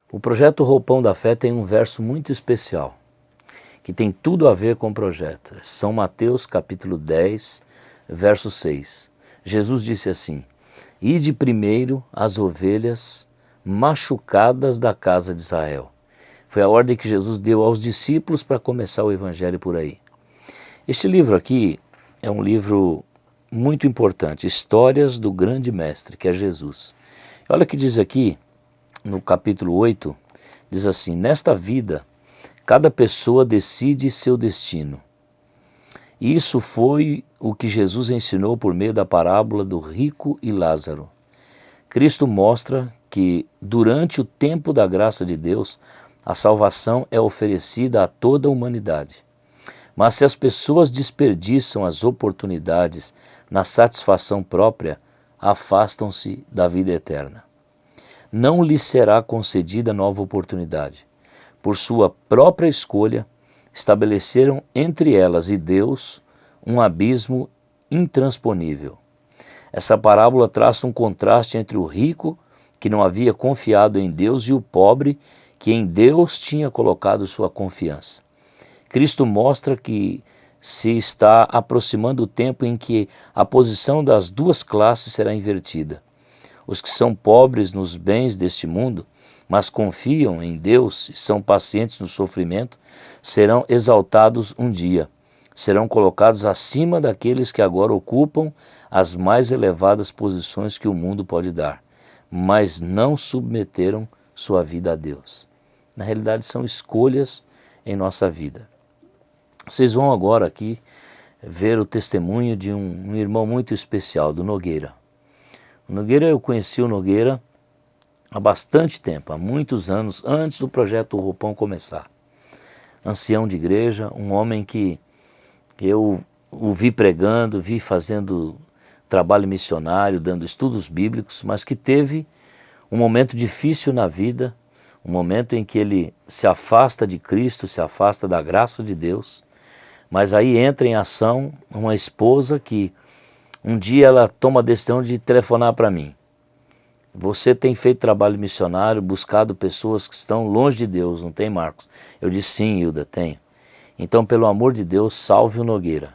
O projeto Roupão da Fé tem um verso muito especial, que tem tudo a ver com o projeto. São Mateus capítulo 10, verso 6. Jesus disse assim: "Ide primeiro as ovelhas machucadas da casa de Israel." Foi a ordem que Jesus deu aos discípulos para começar o evangelho por aí. Este livro aqui é um livro muito importante, Histórias do Grande Mestre, que é Jesus. Olha o que diz aqui, no capítulo 8, diz assim: "Nesta vida, cada pessoa decide seu destino." Isso foi o que Jesus ensinou por meio da parábola do rico e Lázaro. Cristo mostra que, durante o tempo da graça de Deus, a salvação é oferecida a toda a humanidade. Mas se as pessoas desperdiçam as oportunidades na satisfação própria, afastam-se da vida eterna. Não lhes será concedida nova oportunidade. Por sua própria escolha, estabeleceram entre elas e Deus um abismo intransponível. Essa parábola traça um contraste entre o rico, que não havia confiado em Deus, e o pobre, que em Deus tinha colocado sua confiança. Cristo mostra que se está aproximando o tempo em que a posição das duas classes será invertida. Os que são pobres nos bens deste mundo, mas confiam em Deus e são pacientes no sofrimento, serão exaltados um dia. Serão colocados acima daqueles que agora ocupam as mais elevadas posições que o mundo pode dar, mas não submeteram sua vida a Deus. Na realidade, são escolhas em nossa vida. Vocês vão agora aqui ver o testemunho de um irmão muito especial, do Nogueira. O Nogueira, eu conheci o Nogueira há bastante tempo, há muitos anos, antes do projeto Roupão começar. Ancião de igreja, um homem que eu o vi pregando, vi fazendo trabalho missionário, dando estudos bíblicos, mas que teve um momento difícil na vida, um momento em que ele se afasta de Cristo, se afasta da graça de Deus, mas aí entra em ação uma esposa que um dia ela toma a decisão de telefonar para mim. "Você tem feito trabalho missionário, buscado pessoas que estão longe de Deus, não tem, Marcos?" Eu disse: "Sim, Hilda, tenho." "Então, pelo amor de Deus, salve o Nogueira.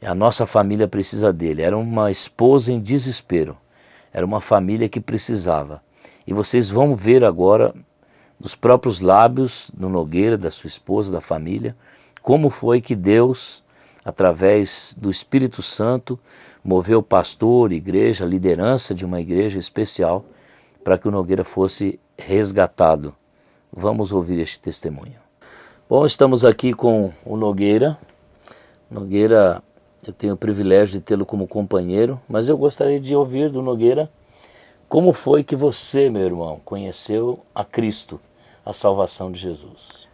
A nossa família precisa dele." Era uma esposa em desespero, era uma família que precisava. E vocês vão ver agora, dos próprios lábios do Nogueira, da sua esposa, da família, como foi que Deus, através do Espírito Santo, moveu pastor, igreja, liderança de uma igreja especial, para que o Nogueira fosse resgatado. Vamos ouvir este testemunho. Bom, estamos aqui com o Nogueira. Nogueira, eu tenho o privilégio de tê-lo como companheiro, mas eu gostaria de ouvir do Nogueira como foi que você, meu irmão, conheceu a Cristo, a salvação de Jesus.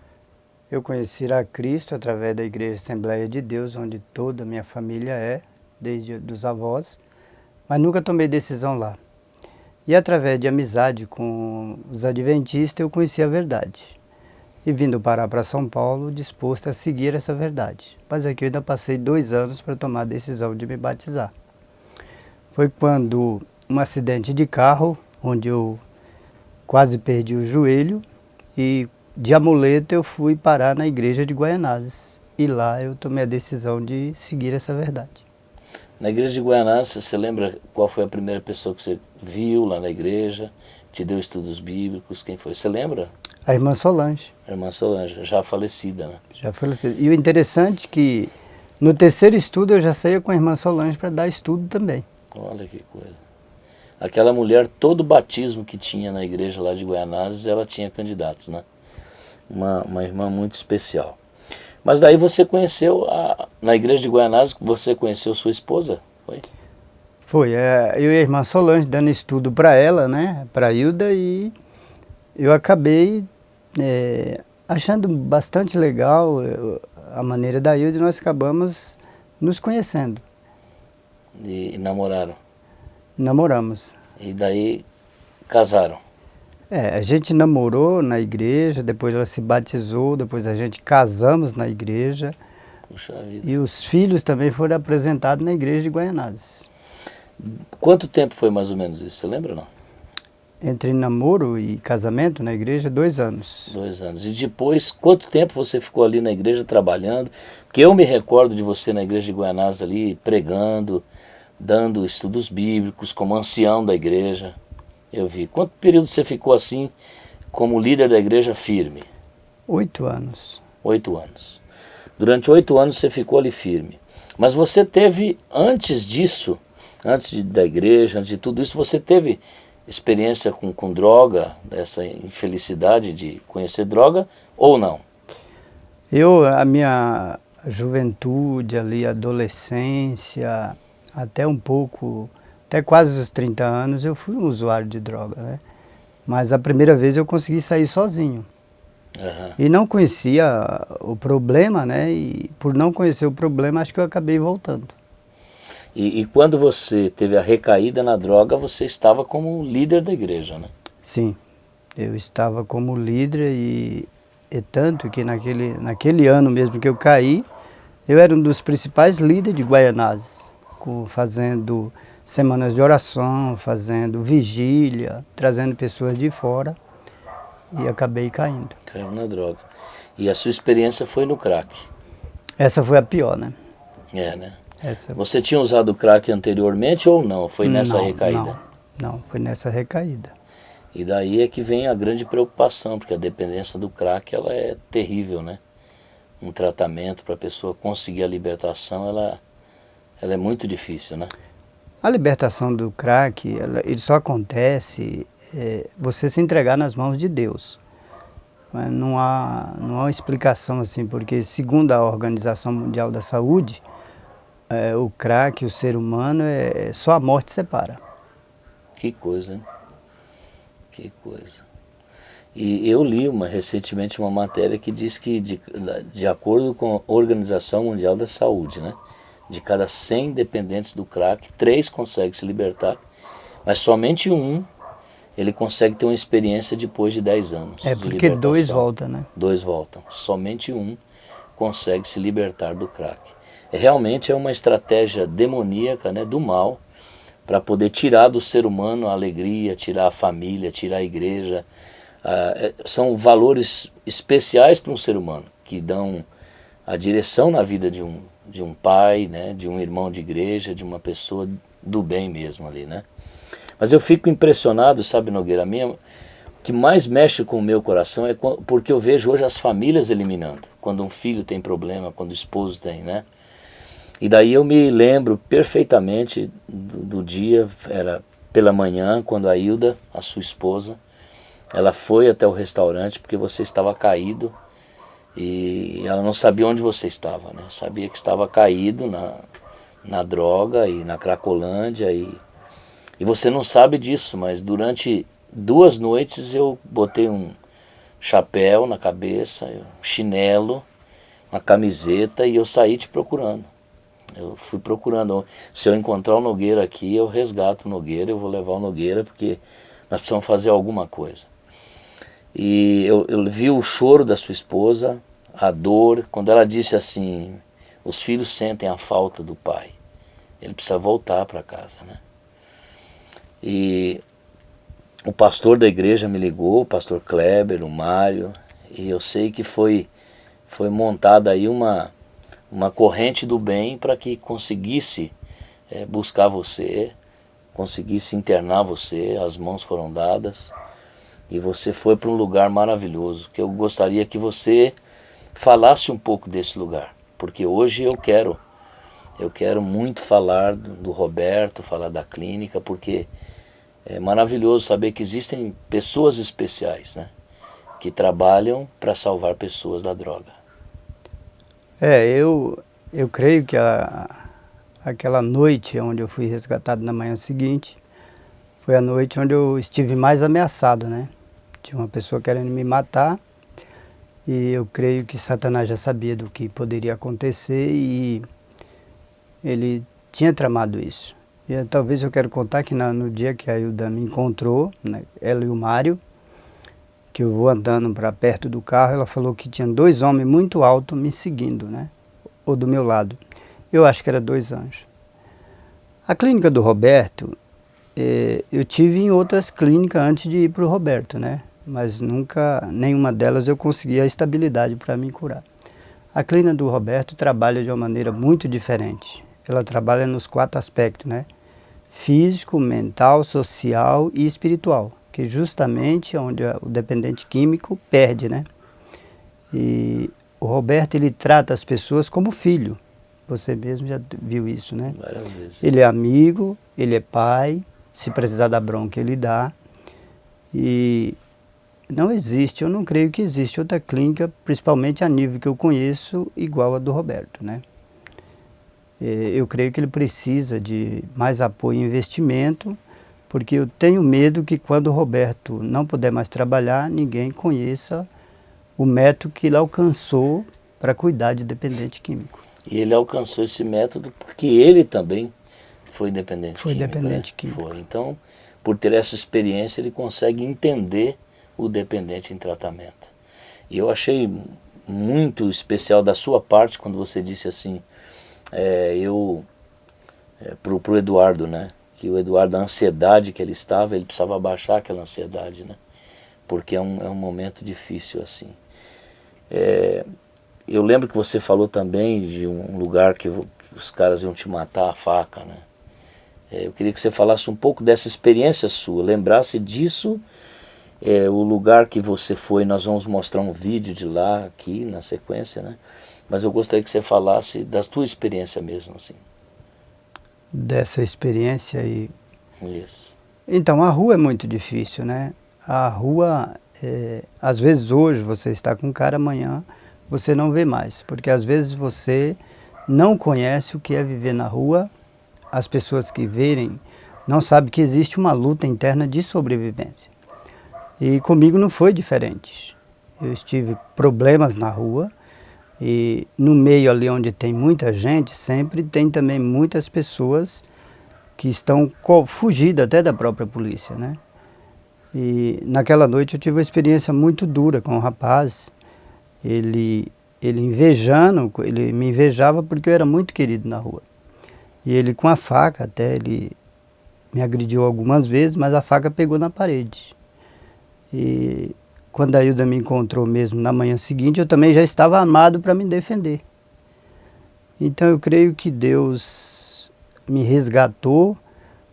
Eu conheci a Cristo através da Igreja Assembleia de Deus, onde toda a minha família é, desde os avós, mas nunca tomei decisão lá. E através de amizade com os adventistas eu conheci a verdade. E vindo parar para São Paulo, disposto a seguir essa verdade. Mas aqui eu ainda passei 2 anos para tomar a decisão de me batizar. Foi quando um acidente de carro, onde eu quase perdi o joelho, e de amuleta eu fui parar na igreja de Guaianazes. E lá eu tomei a decisão de seguir essa verdade. Na igreja de Guaianazes, você lembra qual foi a primeira pessoa que você viu lá na igreja, te deu estudos bíblicos, quem foi? Você lembra? A irmã Solange. A irmã Solange, já falecida, né? Já falecida. E o interessante é que no terceiro estudo eu já saía com a irmã Solange para dar estudo também. Olha que coisa. Aquela mulher, todo batismo que tinha na igreja lá de Guaianazes, ela tinha candidatos, né? Uma irmã muito especial. Mas daí você conheceu, na igreja de Guaianazes, você conheceu sua esposa, foi? Foi, eu e a irmã Solange dando estudo para ela, né, para a Hilda, e eu acabei achando bastante legal a maneira da Hilda, e nós acabamos nos conhecendo. E namoraram? Namoramos. E daí casaram? A gente namorou na igreja, depois ela se batizou, depois a gente casamos na igreja. Puxa vida. E os filhos também foram apresentados na igreja de Guaianazes. Quanto tempo foi mais ou menos isso? Você lembra ou não? Entre namoro e casamento na igreja, 2 anos. 2 anos. E depois, quanto tempo você ficou ali na igreja trabalhando? Porque eu me recordo de você na igreja de Guaianazes ali, pregando, dando estudos bíblicos, como ancião da igreja. Eu vi. Quanto período você ficou assim, como líder da igreja firme? 8 anos. 8 anos. Durante 8 anos você ficou ali firme. Mas você teve, antes disso, da igreja, antes de tudo isso, você teve experiência com droga, essa infelicidade de conhecer droga, ou não? A minha juventude ali, adolescência, até um pouco, até quase os 30 anos, eu fui um usuário de droga, né? Mas a primeira vez eu consegui sair sozinho. Uhum. E não conhecia o problema, né? E por não conhecer o problema, acho que eu acabei voltando. E quando você teve a recaída na droga, você estava como líder da igreja, né? Sim, eu estava como líder e tanto que naquele ano mesmo que eu caí, eu era um dos principais líderes de Guaianazes, fazendo semanas de oração, fazendo vigília, trazendo pessoas de fora e acabei caindo. Caiu na droga. E a sua experiência foi no crack. Essa foi a pior, né? É, né? Essa... Você tinha usado crack anteriormente ou não? Foi nessa recaída? Não, foi nessa recaída. E daí é que vem a grande preocupação, porque a dependência do crack ela é terrível, né? Um tratamento para a pessoa conseguir a libertação, ela é muito difícil, né? A libertação do crack, ele só acontece você se entregar nas mãos de Deus. Mas não há uma explicação assim, porque segundo a Organização Mundial da Saúde, o crack, o ser humano, só a morte separa. Que coisa, hein? Que coisa. E eu li recentemente uma matéria que diz que, de acordo com a Organização Mundial da Saúde, né, de cada 100 dependentes do crack, 3 conseguem se libertar, mas somente um ele consegue ter uma experiência depois de 10 anos. É porque 2 voltam, né? 2 voltam. Somente um consegue se libertar do crack. Realmente é uma estratégia demoníaca, né, do mal, para poder tirar do ser humano a alegria, tirar a família, tirar a igreja. São valores especiais para um ser humano, que dão a direção na vida de um pai, né, de um irmão de igreja, de uma pessoa do bem mesmo ali, né? Mas eu fico impressionado, sabe, Nogueira, o que mais mexe com o meu coração é porque eu vejo hoje as famílias eliminando, quando um filho tem problema, quando o esposo tem, né? E daí eu me lembro perfeitamente do dia, era pela manhã, quando a Hilda, a sua esposa, ela foi até o restaurante porque você estava caído e ela não sabia onde você estava, né? Sabia que estava caído na droga e na Cracolândia e você não sabe disso, mas durante 2 noites eu botei um chapéu na cabeça, um chinelo, uma camiseta e eu saí te procurando. Eu fui procurando, se eu encontrar o Nogueira aqui, eu resgato o Nogueira, eu vou levar o Nogueira porque nós precisamos fazer alguma coisa. E eu vi o choro da sua esposa, a dor, quando ela disse assim, os filhos sentem a falta do pai, ele precisa voltar para casa, né? E o pastor da igreja me ligou, o pastor Kleber, o Mário, e eu sei que foi montada aí uma corrente do bem para que conseguisse buscar você, conseguisse internar você, as mãos foram dadas e você foi para um lugar maravilhoso, que eu gostaria que você falasse um pouco desse lugar, porque hoje eu quero muito falar do Roberto, falar da clínica, porque é maravilhoso saber que existem pessoas especiais, né, que trabalham para salvar pessoas da droga. Eu creio que aquela noite onde eu fui resgatado na manhã seguinte, foi a noite onde eu estive mais ameaçado, né? Tinha uma pessoa querendo me matar e eu creio que Satanás já sabia do que poderia acontecer e ele tinha tramado isso. E talvez eu quero contar que no dia que a Hilda me encontrou, né, ela e o Mário, que eu vou andando para perto do carro, ela falou que tinha 2 homens muito altos me seguindo, né? Ou do meu lado. Eu acho que era 2 anjos. A clínica do Roberto eu tive em outras clínicas antes de ir para o Roberto, né? Mas nunca, nenhuma delas eu consegui a estabilidade para me curar. A clínica do Roberto trabalha de uma maneira muito diferente. Ela trabalha nos 4 aspectos, né? Físico, mental, social e espiritual, que justamente é onde o dependente químico perde, né? E o Roberto, ele trata as pessoas como filho. Você mesmo já viu isso, né? Várias vezes. Ele é amigo, ele é pai, se precisar dar bronca ele dá. E não existe, eu não creio que existe outra clínica, principalmente a nível que eu conheço, igual a do Roberto, né? Eu creio que ele precisa de mais apoio e investimento, porque eu tenho medo que quando o Roberto não puder mais trabalhar, ninguém conheça o método que ele alcançou para cuidar de dependente químico. E ele alcançou esse método porque ele também foi dependente Foi químico, dependente né? químico. Foi. Então, por ter essa experiência, ele consegue entender o dependente em tratamento. E eu achei muito especial da sua parte quando você disse assim, pro Eduardo, né? Que o Eduardo, a ansiedade que ele estava, ele precisava baixar aquela ansiedade, né? Porque é um momento difícil assim. Eu lembro que você falou também de um lugar que os caras iam te matar a faca, né? Eu queria que você falasse um pouco dessa experiência sua, lembrasse disso, o lugar que você foi, nós vamos mostrar um vídeo de lá, aqui na sequência, né? Mas eu gostaria que você falasse da tua experiência mesmo, assim. Dessa experiência aí. Isso. Então, a rua é muito difícil, né? A rua, às vezes hoje você está com um cara, amanhã você não vê mais, porque às vezes você não conhece o que é viver na rua, as pessoas que verem não sabem que existe uma luta interna de sobrevivência. E comigo não foi diferente. Eu tive problemas na rua e no meio ali onde tem muita gente, sempre tem também muitas pessoas que estão fugidas até da própria polícia, né? E naquela noite eu tive uma experiência muito dura com o rapaz. Ele me invejava porque eu era muito querido na rua. E ele com a faca, até ele me agrediu algumas vezes, mas a faca pegou na parede. E quando a Hilda me encontrou mesmo na manhã seguinte, eu também já estava armado para me defender. Então eu creio que Deus me resgatou,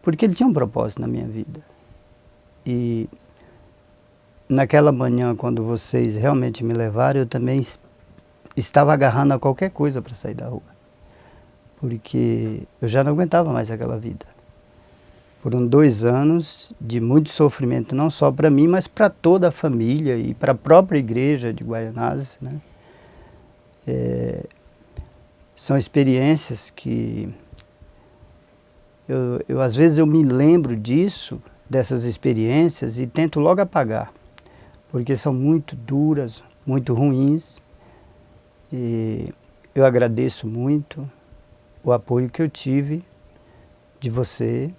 porque Ele tinha um propósito na minha vida. E naquela manhã, quando vocês realmente me levaram, eu também estava agarrando a qualquer coisa para sair da rua. Porque eu já não aguentava mais aquela vida. Foram 2 anos de muito sofrimento, não só para mim, mas para toda a família e para a própria igreja de Guaianazes, né? São experiências que às vezes eu me lembro disso, dessas experiências, e tento logo apagar, porque são muito duras, muito ruins. E eu agradeço muito o apoio que eu tive de você,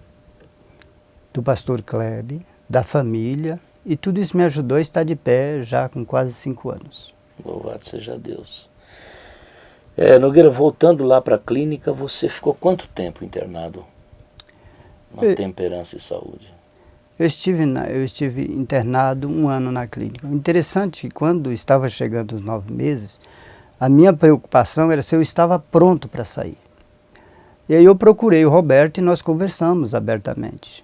do pastor Klebe, da família, e tudo isso me ajudou a estar de pé já com quase 5 anos. Louvado seja Deus. Nogueira, voltando lá para a clínica, você ficou quanto tempo internado na Temperança e Saúde? Eu estive internado 1 ano na clínica. O interessante é que quando estava chegando os 9 meses, a minha preocupação era se eu estava pronto para sair. E aí eu procurei o Roberto e nós conversamos abertamente.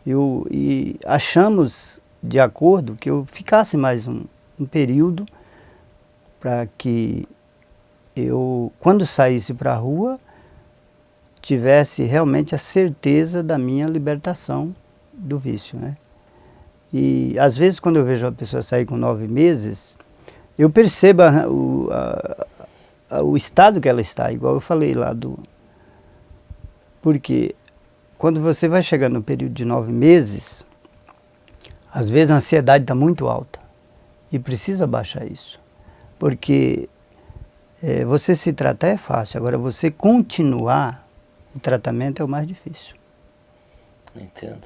E achamos de acordo que eu ficasse mais um período para que eu, quando saísse para a rua, tivesse realmente a certeza da minha libertação do vício, né? E às vezes quando eu vejo uma pessoa sair com 9 meses, eu percebo o estado que ela está, igual eu falei lá do... Porque quando você vai chegando no período de 9 meses, às vezes a ansiedade está muito alta e precisa baixar isso. Porque você se tratar é fácil, agora você continuar o tratamento é o mais difícil. Entendo.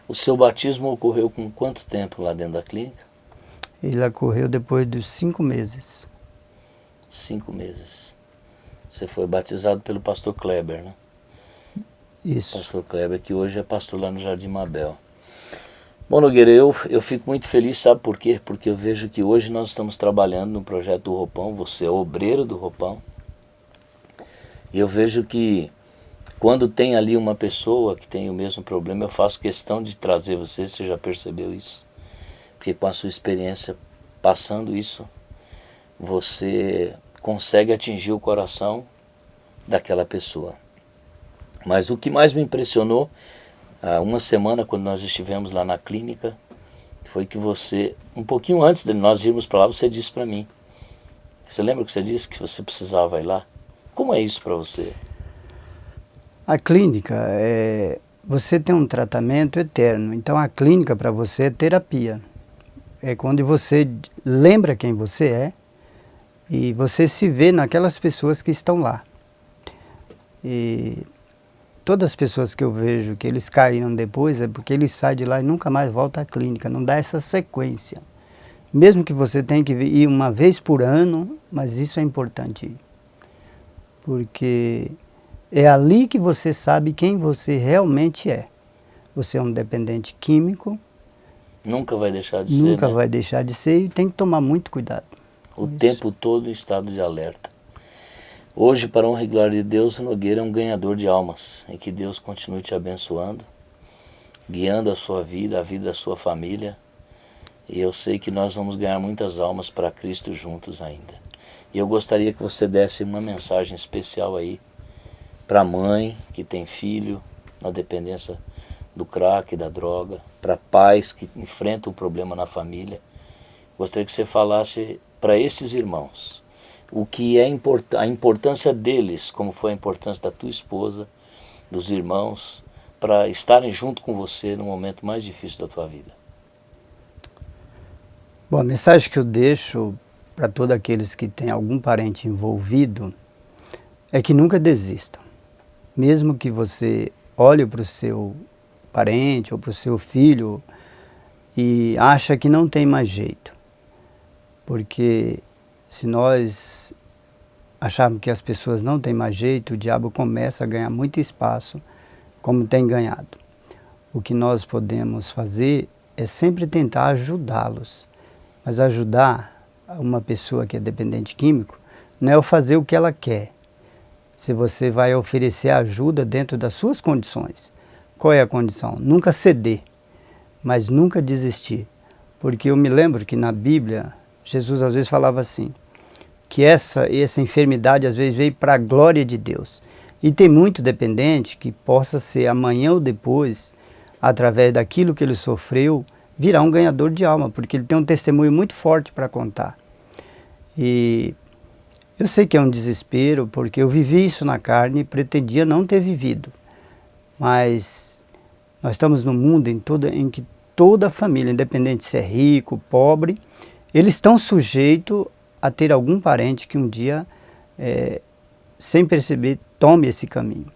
O seu batismo ocorreu com quanto tempo lá dentro da clínica? Ele ocorreu depois dos 5 meses. 5 meses. Você foi batizado pelo pastor Kleber, né? Isso. Pastor Kleber, que hoje é pastor lá no Jardim Mabel. Bom, Nogueira, eu fico muito feliz, sabe por quê? Porque eu vejo que hoje nós estamos trabalhando no projeto do Roupão, você é obreiro do Roupão, e eu vejo que quando tem ali uma pessoa que tem o mesmo problema, eu faço questão de trazer você já percebeu isso? Porque com a sua experiência passando isso, você consegue atingir o coração daquela pessoa. Mas o que mais me impressionou, há uma semana, quando nós estivemos lá na clínica, foi que você, um pouquinho antes de nós irmos para lá, você disse para mim. Você lembra que você disse que você precisava ir lá? Como é isso para você? A clínica, você tem um tratamento eterno, então a clínica para você é terapia. É quando você lembra quem você é e você se vê naquelas pessoas que estão lá. E todas as pessoas que eu vejo que eles caíram depois é porque eles saem de lá e nunca mais voltam à clínica, não dá essa sequência. Mesmo que você tenha que ir uma vez por ano, mas isso é importante. Porque é ali que você sabe quem você realmente é. Você é um dependente químico. Nunca vai deixar de ser, Nunca né? vai deixar de ser e tem que tomar muito cuidado. O tempo todo em estado de alerta. Hoje, para a honra e glória de Deus, o Nogueira é um ganhador de almas. E que Deus continue te abençoando, guiando a sua vida, a vida da sua família. E eu sei que nós vamos ganhar muitas almas para Cristo juntos ainda. E eu gostaria que você desse uma mensagem especial aí para a mãe que tem filho na dependência do crack, da droga, para pais que enfrentam um problema na família. Gostaria que você falasse para esses irmãos o que é a importância deles, como foi a importância da tua esposa, dos irmãos, para estarem junto com você no momento mais difícil da tua vida. Bom, a mensagem que eu deixo para todos aqueles que têm algum parente envolvido é que nunca desistam. Mesmo que você olhe para o seu parente ou para o seu filho e acha que não tem mais jeito. Porque se nós acharmos que as pessoas não têm mais jeito, o diabo começa a ganhar muito espaço, como tem ganhado. O que nós podemos fazer é sempre tentar ajudá-los. Mas ajudar uma pessoa que é dependente químico não é o fazer o que ela quer. Se você vai oferecer ajuda dentro das suas condições. Qual é a condição? Nunca ceder, mas nunca desistir. Porque eu me lembro que na Bíblia, Jesus às vezes falava assim, que essa enfermidade às vezes veio para a glória de Deus. E tem muito dependente que possa ser amanhã ou depois, através daquilo que ele sofreu, virar um ganhador de alma, porque ele tem um testemunho muito forte para contar. E eu sei que é um desespero, porque eu vivi isso na carne e pretendia não ter vivido. Mas nós estamos num mundo em que toda família, independente se é rico, pobre, eles estão sujeitos a ter algum parente que um dia, sem perceber, tome esse caminho.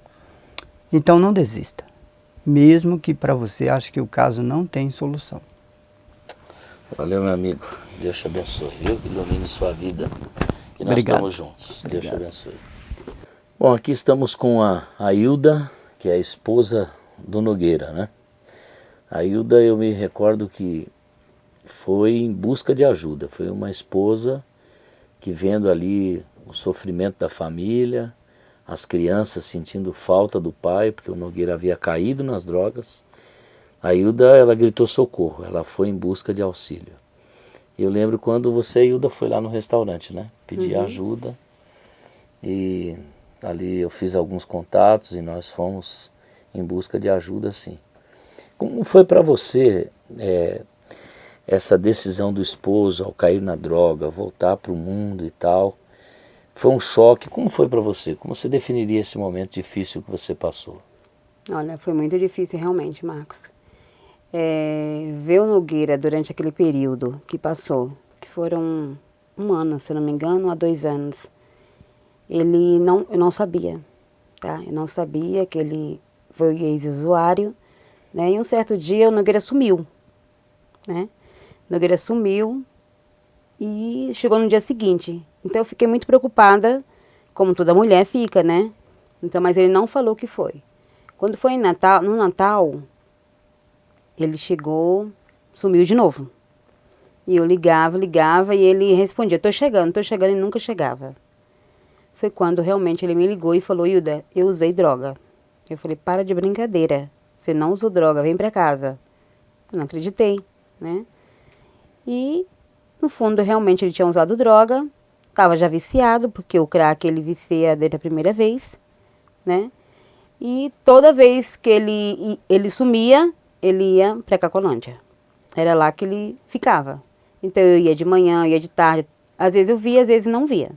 Então não desista, mesmo que para você ache que o caso não tem solução. Valeu, meu amigo. Deus te abençoe. Eu ilumine sua vida. E nós Obrigado. estamos juntos. Obrigado. Deus te abençoe. Bom, aqui estamos com a Hilda, que é a esposa do Nogueira, né? A Hilda, eu me recordo que foi em busca de ajuda. Foi uma esposa que, vendo ali o sofrimento da família, as crianças sentindo falta do pai, porque o Nogueira havia caído nas drogas, a Hilda, ela gritou socorro, ela foi em busca de auxílio. Eu lembro quando você, Hilda, foi lá no restaurante, né? Pedir ajuda, e ali eu fiz alguns contatos e nós fomos em busca de ajuda, sim. Como foi para você essa decisão do esposo ao cair na droga, voltar para o mundo e tal? Foi um choque. Como foi para você? Como você definiria esse momento difícil que você passou? Olha, foi muito difícil realmente, Marcos. Ver o Nogueira durante aquele período que passou, que foram um ano, se não me engano, a 2 anos. Eu não sabia, tá? Eu não sabia que ele foi ex-usuário, né? E um certo dia o Nogueira sumiu, né? O Nogueira sumiu e chegou no dia seguinte. Então eu fiquei muito preocupada, como toda mulher fica, né? Então, mas ele não falou o que foi. Quando foi no Natal, ele chegou, sumiu de novo. E eu ligava e ele respondia, tô chegando, e nunca chegava. Foi quando realmente ele me ligou e falou, Hilda, eu usei droga. Eu falei, para de brincadeira, você não usou droga, vem pra casa. Eu não acreditei, né? E, no fundo, realmente ele tinha usado droga, estava já viciado, porque o crack ele vicia desde a primeira vez, né? E toda vez que ele sumia, ele ia pra Cracolândia. Era lá que ele ficava. Então eu ia de manhã, eu ia de tarde, às vezes eu via, às vezes não via.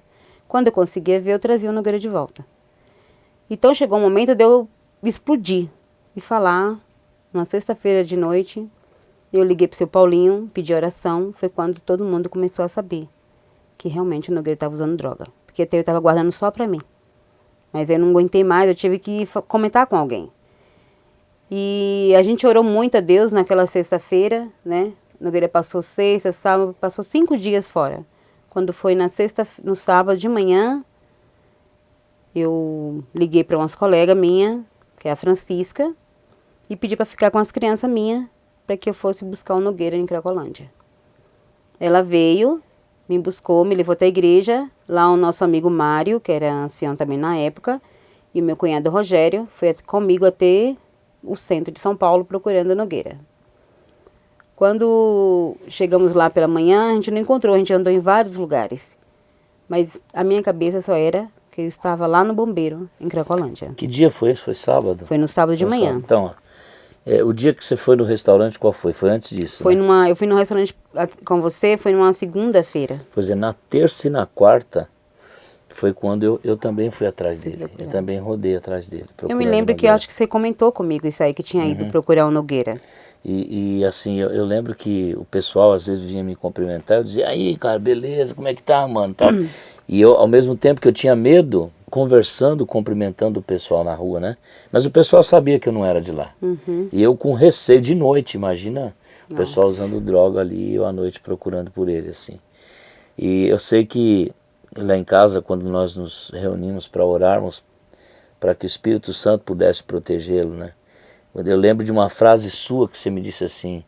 Quando eu conseguia ver, eu trazia o Nogueira de volta. Então chegou um momento de eu explodir e falar, uma sexta-feira de noite, eu liguei pro seu Paulinho, pedi oração, foi quando todo mundo começou a saber que realmente o Nogueira estava usando droga. Porque até eu estava guardando só pra mim. Mas eu não aguentei mais, eu tive que comentar com alguém. E a gente orou muito a Deus naquela sexta-feira, né? Nogueira passou sexta, sábado, passou 5 dias fora. Quando foi no sábado de manhã, eu liguei para umas colegas minhas, que é a Francisca, e pedi para ficar com as crianças minhas, para que eu fosse buscar o Nogueira em Cracolândia. Ela veio, me buscou, me levou até a igreja. Lá o nosso amigo Mário, que era ancião também na época, e o meu cunhado Rogério, foi comigo até o centro de São Paulo procurando o Nogueira. Quando chegamos lá pela manhã, a gente não encontrou, a gente andou em vários lugares. Mas a minha cabeça só era que ele estava lá no Bombeiro, em Cracolândia. Que dia foi esse? Foi sábado? Foi no sábado de manhã. Sábado. Então, o dia que você foi no restaurante, qual foi? Foi antes disso? Foi né? eu fui no restaurante com você, foi numa segunda-feira. Pois é, na terça e na quarta foi quando eu também fui atrás dele. Eu também rodei atrás dele. Eu me lembro que eu acho que você comentou comigo isso aí, que tinha ido procurar o Nogueira. E assim, eu lembro que o pessoal às vezes vinha me cumprimentar, eu dizia, aí cara, beleza, como é que tá, mano? Tal. E eu, ao mesmo tempo que eu tinha medo, conversando, cumprimentando o pessoal na rua, né? Mas o pessoal sabia que eu não era de lá. E eu com receio de noite, imagina o pessoal usando droga ali, eu à noite procurando por ele, assim. E eu sei que lá em casa, quando nós nos reunimos para orarmos, para que o Espírito Santo pudesse protegê-lo, né? Eu lembro de uma frase sua que você me disse assim,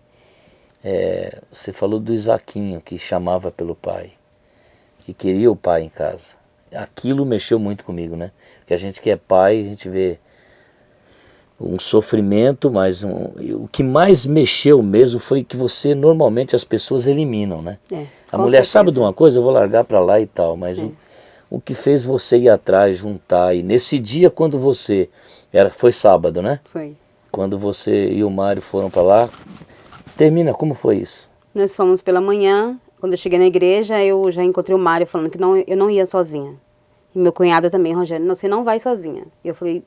você falou do Isaquinho, que chamava pelo pai, que queria o pai em casa. Aquilo mexeu muito comigo, né? Porque a gente que é pai, a gente vê um sofrimento, mas o que mais mexeu mesmo foi que você, normalmente, as pessoas eliminam, né? A mulher sabe de uma coisa, eu vou largar para lá e tal, mas o que fez você ir atrás, juntar, e nesse dia quando você, foi sábado, né? Foi. Quando você e o Mário foram para lá, termina, como foi isso? Nós fomos pela manhã, quando eu cheguei na igreja, eu já encontrei o Mário falando que eu não ia sozinha. E meu cunhado também, Rogério, você não vai sozinha. E eu falei,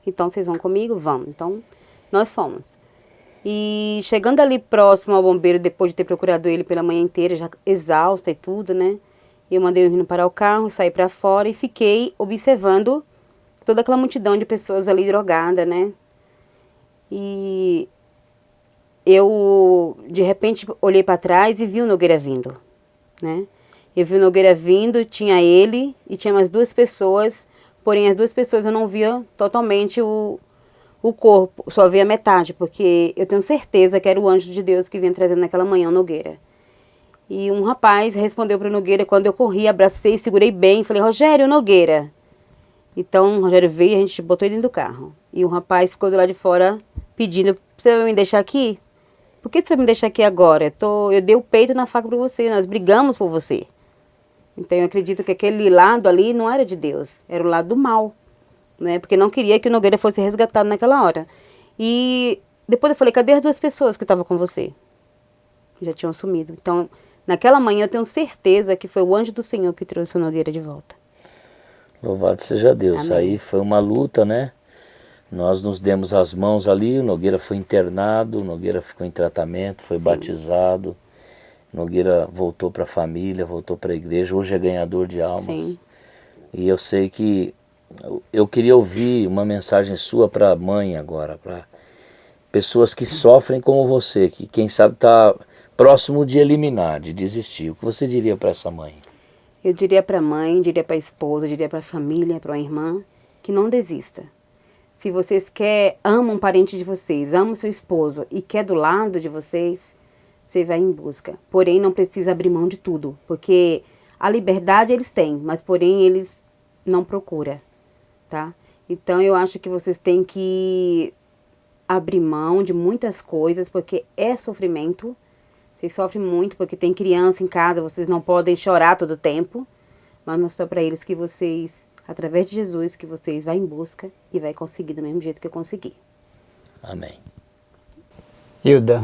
então vocês vão comigo? Vamos. Então, nós fomos. E chegando ali próximo ao bombeiro, depois de ter procurado ele pela manhã inteira, já exausta e tudo, né? Eu mandei o menino parar o carro, saí para fora e fiquei observando toda aquela multidão de pessoas ali drogadas, né? E eu, de repente, olhei para trás e vi o Nogueira vindo, né? Eu vi o Nogueira vindo, tinha ele e tinha mais 2 pessoas, porém as 2 pessoas eu não via totalmente o corpo, só via metade, porque eu tenho certeza que era o anjo de Deus que vinha trazendo naquela manhã o Nogueira. E um rapaz respondeu para o Nogueira, quando eu corri, abracei, segurei bem, falei, Rogério, Nogueira. Então o Rogério veio e a gente botou ele dentro do carro. E o rapaz ficou do lado de fora pedindo, você vai me deixar aqui? Por que você vai me deixar aqui agora? Eu dei o peito na faca para você, nós brigamos por você. Então eu acredito que aquele lado ali não era de Deus, era o lado do mal, né? Porque não queria que o Nogueira fosse resgatado naquela hora. E depois eu falei, cadê as 2 pessoas que estavam com você? Já tinham sumido. Então, naquela manhã eu tenho certeza que foi o anjo do Senhor que trouxe o Nogueira de volta. Louvado seja Deus. Amém. Aí foi uma luta, né? Nós nos demos as mãos ali, o Nogueira foi internado, o Nogueira ficou em tratamento, foi batizado, o Nogueira voltou para a família, voltou para a igreja, hoje é ganhador de almas. Sim. E eu sei que eu queria ouvir uma mensagem sua para a mãe agora, para pessoas que sofrem como você, que quem sabe está próximo de eliminar, de desistir. O que você diria para essa mãe? Eu diria para a mãe, diria para a esposa, diria para a família, para a irmã, que não desista. Se vocês amam um parente de vocês, amam seu esposo e quer do lado de vocês, você vai em busca. Porém, não precisa abrir mão de tudo, porque a liberdade eles têm, mas porém eles não procuram, tá? Então, eu acho que vocês têm que abrir mão de muitas coisas, porque é sofrimento. Vocês sofrem muito porque tem criança em casa, vocês não podem chorar todo o tempo. Mas mostrar para eles que vocês, através de Jesus, que vocês vão em busca e vai conseguir do mesmo jeito que eu consegui. Amém. Hilda,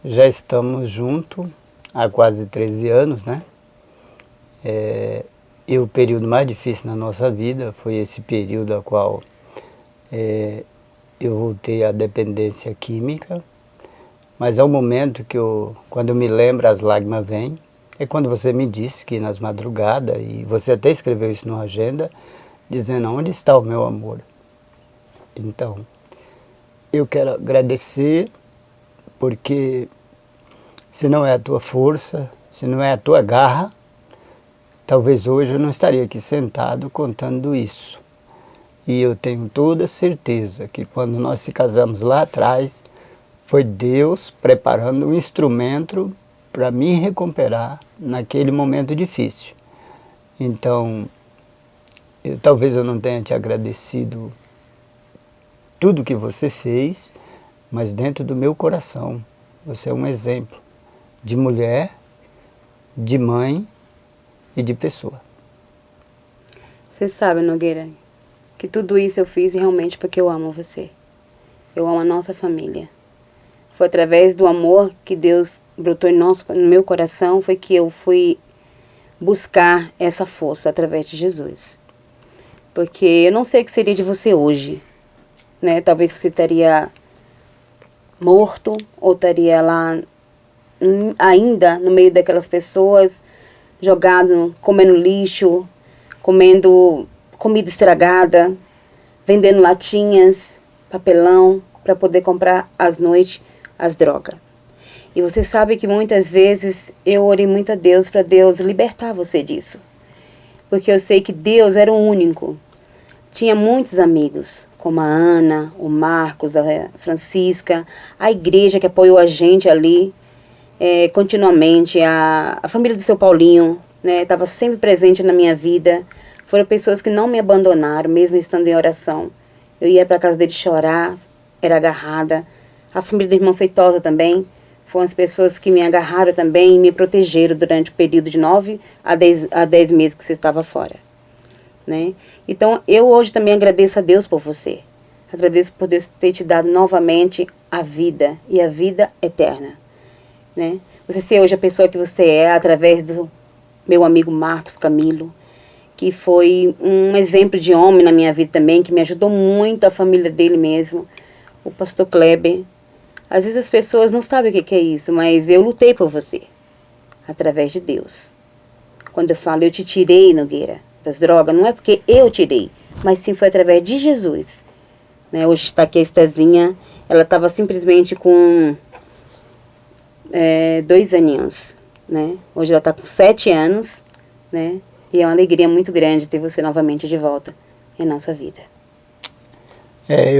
já estamos juntos há quase 13 anos, né? E o período mais difícil na nossa vida foi esse período a qual eu voltei à dependência química, mas é um momento que quando eu me lembro, as lágrimas vêm. É quando você me disse que nas madrugadas, e você até escreveu isso numa agenda, dizendo: onde está o meu amor? Então, eu quero agradecer, porque se não é a tua força, se não é a tua garra, talvez hoje eu não estaria aqui sentado contando isso. E eu tenho toda certeza que quando nós se casamos lá atrás, foi Deus preparando um instrumento para me recuperar naquele momento difícil. Então, talvez eu não tenha te agradecido tudo que você fez, mas dentro do meu coração, você é um exemplo de mulher, de mãe e de pessoa. Você sabe, Nogueira, que tudo isso eu fiz realmente porque eu amo você. Eu amo a nossa família. Foi através do amor que Deus brotou no meu coração, foi que eu fui buscar essa força através de Jesus. Porque eu não sei o que seria de você hoje, né? Talvez você estaria morto ou estaria lá ainda no meio daquelas pessoas, jogado, comendo lixo, comendo comida estragada, vendendo latinhas, papelão, para poder comprar às noites as drogas. E você sabe que muitas vezes eu orei muito a Deus para Deus libertar você disso. Porque eu sei que Deus era o único. Tinha muitos amigos, como a Ana, o Marcos, a Francisca, a igreja que apoiou a gente ali continuamente, a família do seu Paulinho, né, estava sempre presente na minha vida. Foram pessoas que não me abandonaram, mesmo estando em oração. Eu ia para a casa dele chorar, era agarrada. A família do irmão Feitosa também. Foram as pessoas que me agarraram também e me protegeram durante o período de 9 a 10 meses que você estava fora, né? Então, eu hoje também agradeço a Deus por você. Agradeço por Deus ter te dado novamente a vida e a vida eterna, né? Você ser hoje a pessoa que você é através do meu amigo Marcos Camilo, que foi um exemplo de homem na minha vida também, que me ajudou muito, a família dele mesmo, o pastor Kleber. Às vezes as pessoas não sabem o que é isso, mas eu lutei por você, através de Deus. Quando eu falo, eu te tirei, Nogueira, das drogas, não é porque eu tirei, mas sim foi através de Jesus, né? Hoje está aqui a Estazinha, ela estava simplesmente com 2 aninhos, né? Hoje ela está com 7 anos, né? E é uma alegria muito grande ter você novamente de volta em nossa vida.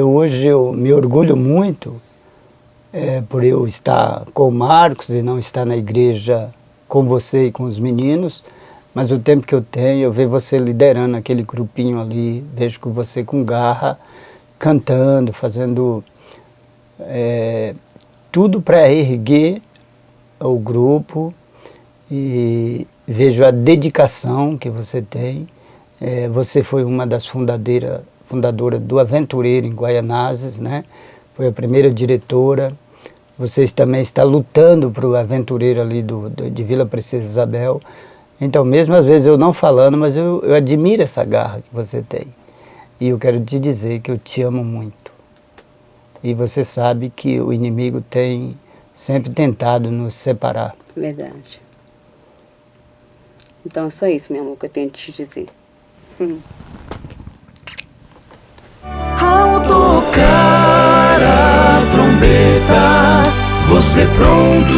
Hoje eu me orgulho muito por eu estar com o Marcos e não estar na igreja com você e com os meninos, mas o tempo que eu tenho, eu vejo você liderando aquele grupinho ali, vejo com você com garra, cantando, fazendo tudo para erguer o grupo, e vejo a dedicação que você tem. Você foi uma das fundadoras do Aventureiro em Guaianazes, né? Foi a primeira diretora. Você também está lutando para o Aventureiro ali de Vila Princesa Isabel. Então, mesmo às vezes eu não falando, mas eu admiro essa garra que você tem. E eu quero te dizer que eu te amo muito. E você sabe que o inimigo tem sempre tentado nos separar. Verdade. Então é só isso, meu amor, que eu tenho que te dizer. Ao tocar a trombeta, você pronto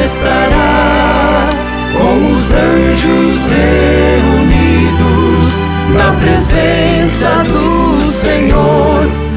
estará, com os anjos reunidos na presença do Senhor